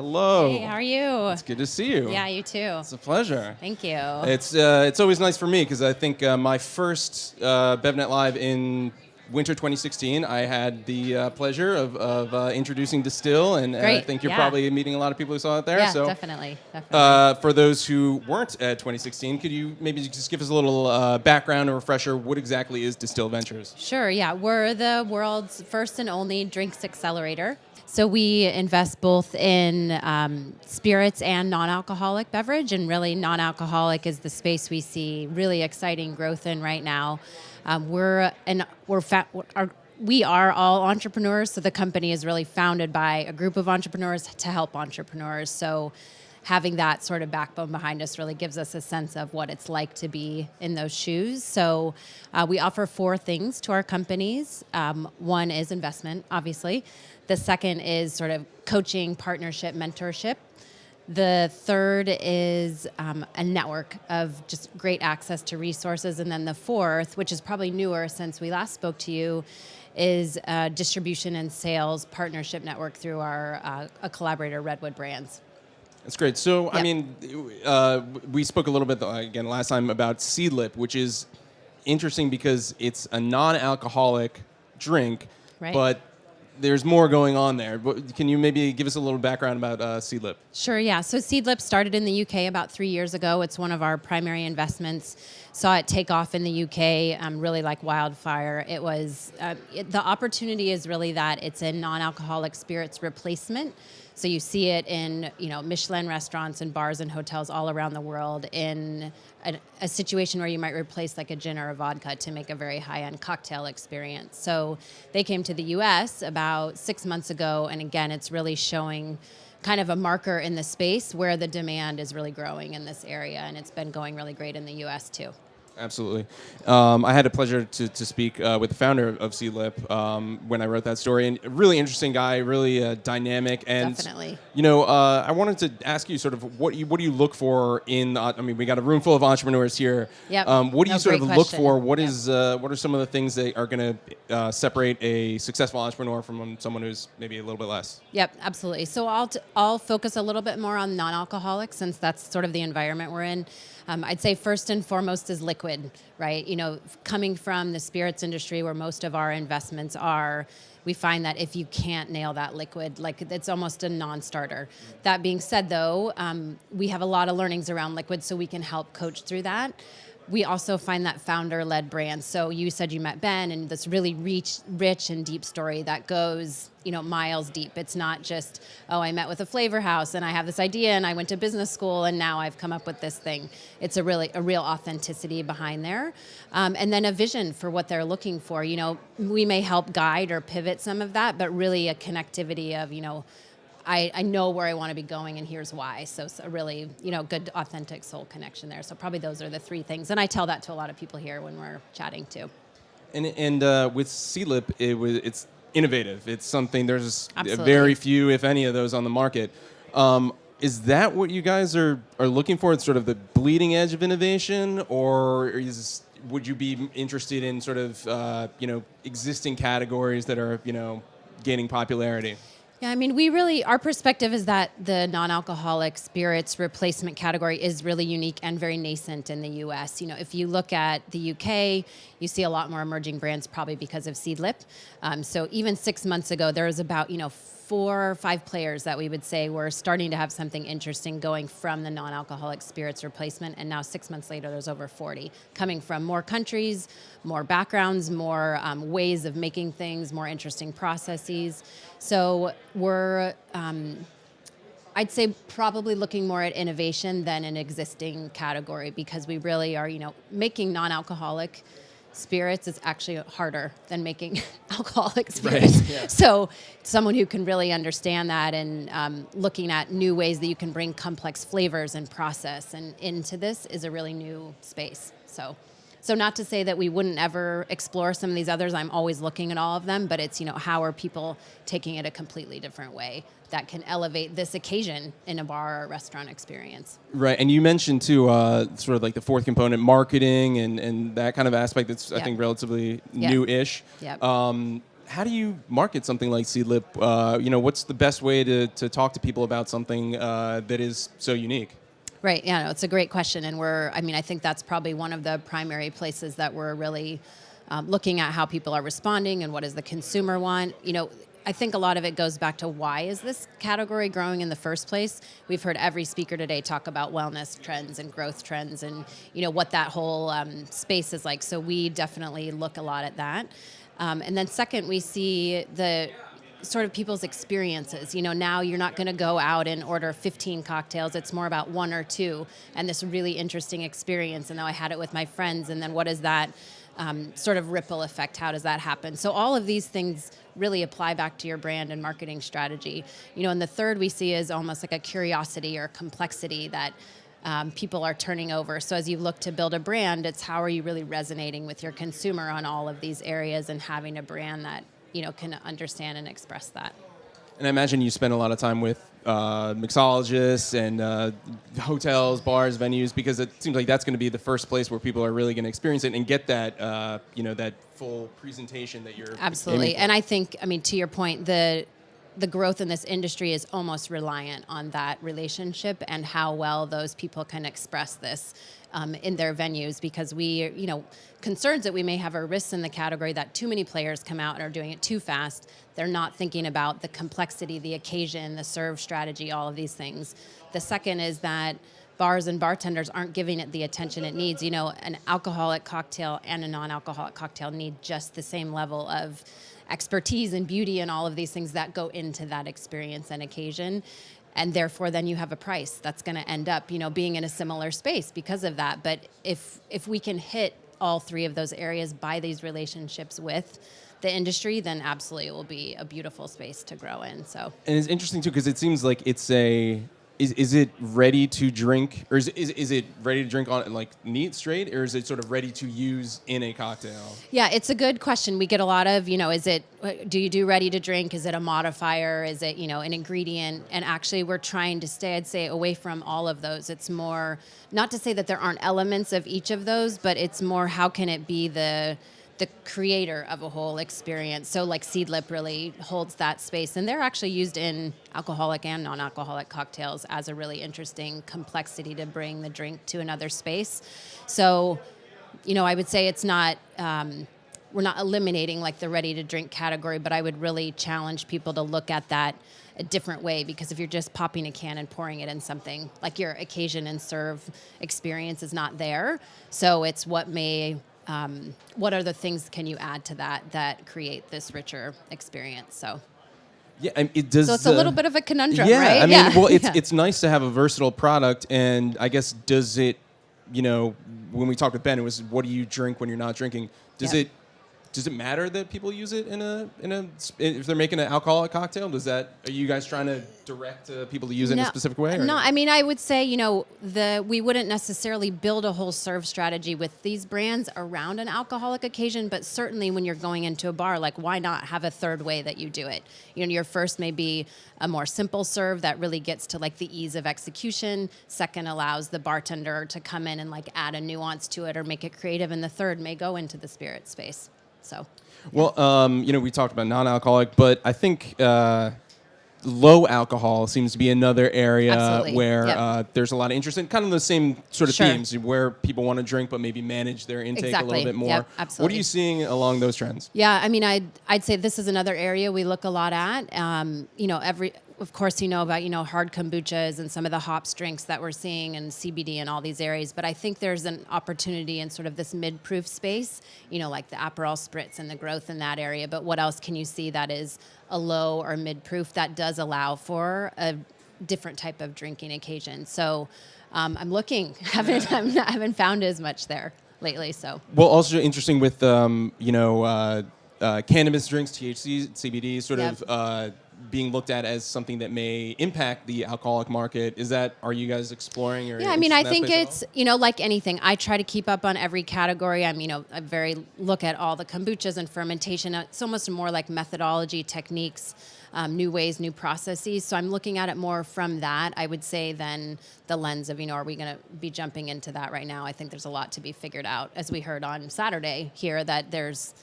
Hello. Hey, how are you? It's good to see you. Yeah, you too. It's a pleasure. Thank you. It's always nice for me because I think my first BevNet Live in winter 2016, I had the pleasure of introducing Distill, and I think you're probably meeting a lot of people who saw it there. Yeah, so, definitely. For those who weren't at 2016, could you maybe just give us a little background or refresher? What exactly is Distill Ventures? Sure, yeah. We're the world's first and only drinks accelerator. So we invest both in spirits and non-alcoholic beverage, and really non-alcoholic is the space we see really exciting growth in right now. We are all entrepreneurs, so the company is really founded by a group of entrepreneurs to help entrepreneurs. So having that sort of backbone behind us really gives us a sense of what it's like to be in those shoes. So we offer 4 things to our companies. One is investment, obviously. The second is sort of coaching, partnership, mentorship. The third is a network of just great access to resources. And then the fourth, which is probably newer since we last spoke to you, is distribution and sales partnership network through our a collaborator, Redwood Brands. That's great. So, I mean, we spoke a little bit, again, last time about Seedlip, which is interesting because it's a non-alcoholic drink, but there's more going on there. Can you maybe give us a little background about Seedlip? Sure, yeah. So Seedlip started in the UK about 3 years ago. It's one of our primary investments. Saw it take off in the UK really like wildfire. It was the opportunity is really that it's a non-alcoholic spirits replacement. So you see it in Michelin restaurants and bars and hotels all around the world in a situation where you might replace like a gin or a vodka to make a very high-end cocktail experience. So they came to the US about 6 months ago, and again, it's really showing kind of a marker in the space where the demand is really growing in this area, and it's been going really great in the US too. Absolutely. I had a pleasure to speak with the founder of Seedlip when I wrote that story, and a really interesting guy, really dynamic. And definitely. I wanted to ask you sort of what do you look for in? I mean, we got a room full of entrepreneurs here. Yep. What do you sort of look for? What are some of the things that are going to separate a successful entrepreneur from someone who's maybe a little bit less? Yep, absolutely. So I'll focus a little bit more on non-alcoholic since that's sort of the environment we're in. I'd say first and foremost is liquid, right? Coming from the spirits industry where most of our investments are, we find that if you can't nail that liquid, like it's almost a non-starter. That being said, though, we have a lot of learnings around liquid, so we can help coach through that. We also find that founder-led brand. So you said you met Ben, and this really rich and deep story that goes, miles deep. It's not just, I met with a flavor house and I have this idea and I went to business school and now I've come up with this thing. It's a real authenticity behind there. And then a vision for what they're looking for. We may help guide or pivot some of that, but really a connectivity of, I know where I want to be going and here's why. So it's a really, good, authentic soul connection there. So probably those are the 3 things. And I tell that to a lot of people here when we're chatting too. And with Seedlip, it's innovative. It's something, there's very few, if any, of those on the market. Is that what you guys are looking for? It's sort of the bleeding edge of innovation, or would you be interested in sort of, existing categories that are, gaining popularity? Yeah, I mean, our perspective is that the non-alcoholic spirits replacement category is really unique and very nascent in the U.S. If you look at the U.K., you see a lot more emerging brands probably because of Seedlip. So even 6 months ago, there was about, 4 or 5 players that we would say were starting to have something interesting going from the non-alcoholic spirits replacement. And now 6 months later, there's over 40 coming from more countries, more backgrounds, more ways of making things, more interesting processes. So we're, I'd say probably looking more at innovation than an existing category because we really are, making non-alcoholic spirits is actually harder than making alcoholic spirits. Right. Yeah. So someone who can really understand that and looking at new ways that you can bring complex flavors and process and into this is a really new space. So not to say that we wouldn't ever explore some of these others. I'm always looking at all of them, but it's, how are people taking it a completely different way that can elevate this occasion in a bar or restaurant experience. Right, and you mentioned too, sort of like the 4th component, marketing and that kind of aspect that's, I think, relatively new-ish. Yep. how do you market something like Seedlip? What's the best way to talk to people about something that is so unique? Right. Yeah, no, it's a great question. And I think that's probably one of the primary places that we're really looking at how people are responding and what does the consumer want. I think a lot of it goes back to why is this category growing in the first place? We've heard every speaker today talk about wellness trends and growth trends and, what that whole space is like. So we definitely look a lot at that. And then second, we see the sort of people's experiences. Now you're not going to go out and order 15 cocktails. It's more about one or two and this really interesting experience. And now I had it with my friends. And then what is that sort of ripple effect? How does that happen? So all of these things really apply back to your brand and marketing strategy. And the third we see is almost like a curiosity or complexity that people are turning over. So as you look to build a brand, it's how are you really resonating with your consumer on all of these areas and having a brand that can understand and express that. And I imagine you spend a lot of time with mixologists and hotels, bars, venues, because it seems like that's going to be the first place where people are really going to experience it and get that, that full presentation that you're absolutely. And I think, to your point, the growth in this industry is almost reliant on that relationship and how well those people can express this in their venues, because concerns that we may have are risks in the category that too many players come out and are doing it too fast. They're not thinking about the complexity, the occasion, the serve strategy, all of these things. The second is that bars and bartenders aren't giving it the attention it needs. An alcoholic cocktail and a non-alcoholic cocktail need just the same level of expertise and beauty and all of these things that go into that experience and occasion. And therefore, then you have a price that's going to end up, being in a similar space because of that. But if we can hit all three of those areas by these relationships with the industry, then absolutely it will be a beautiful space to grow in. So, and it's interesting too because it seems like it's is it ready to drink, or is it ready to drink on like neat straight, or is it sort of ready to use in a cocktail? Yeah, it's a good question. We get a lot of, do you do ready to drink? Is it a modifier? Is it, an ingredient? And actually we're trying to stay, I'd say, away from all of those. It's more, not to say that there aren't elements of each of those, but it's more how can it be the creator of a whole experience. So like Seedlip really holds that space. And they're actually used in alcoholic and non-alcoholic cocktails as a really interesting complexity to bring the drink to another space. So, I would say it's not, we're not eliminating like the ready to drink category, but I would really challenge people to look at that a different way, because if you're just popping a can and pouring it in something, like your occasion and serve experience is not there. So it's what other things can you add to that create this richer experience? So, yeah, it does. So it's a little bit of a conundrum, yeah, right? I mean, well, it's nice to have a versatile product, and I guess does it? When we talked with Ben, it was what do you drink when you're not drinking? Does it matter that people use it if they're making an alcoholic cocktail? Are you guys trying to direct people to use it in a specific way? Or? No, I would say, we wouldn't necessarily build a whole serve strategy with these brands around an alcoholic occasion, but certainly when you're going into a bar, like why not have a third way that you do it? Your first may be a more simple serve that really gets to like the ease of execution. Second allows the bartender to come in and like add a nuance to it or make it creative. And the third may go into the spirit space. So, well, we talked about non-alcoholic, but I think low alcohol seems to be another area absolutely. where there's a lot of interest in kind of the same sort of sure. themes where people want to drink but maybe manage their intake exactly. a little bit more. Yep, absolutely. What are you seeing along those trends? Yeah, I'd say this is another area we look a lot at. Of course, about, hard kombuchas and some of the hops drinks that we're seeing and CBD and all these areas. But I think there's an opportunity in sort of this mid-proof space, like the Aperol Spritz and the growth in that area. But what else can you see that is a low or mid-proof that does allow for a different type of drinking occasion? So I'm looking. haven't found as much there lately. So well, also interesting with cannabis drinks, THC, CBD, sort yep. of being looked at as something that may impact the alcoholic market. Are you guys exploring? Or yeah, I think it's like anything. I try to keep up on every category. I look at all the kombuchas and fermentation. It's almost more like methodology, techniques, new ways, new processes. So I'm looking at it more from that, I would say, than the lens of, are we going to be jumping into that right now? I think there's a lot to be figured out. As we heard on Saturday here, that there's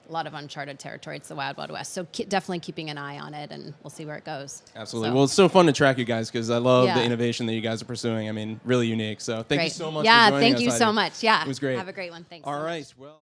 a lot of uncharted territory. It's the Wild Wild West. So definitely keeping an eye on it, and we'll see where it goes. Absolutely. Well, it's so fun to track you guys because I love Yeah. the innovation that you guys are pursuing. I mean, really unique. So thank you so much for Yeah, joining us, thank you Heidi. so much. Yeah. It was great. Have a great one. Thanks. All so right. much. Well.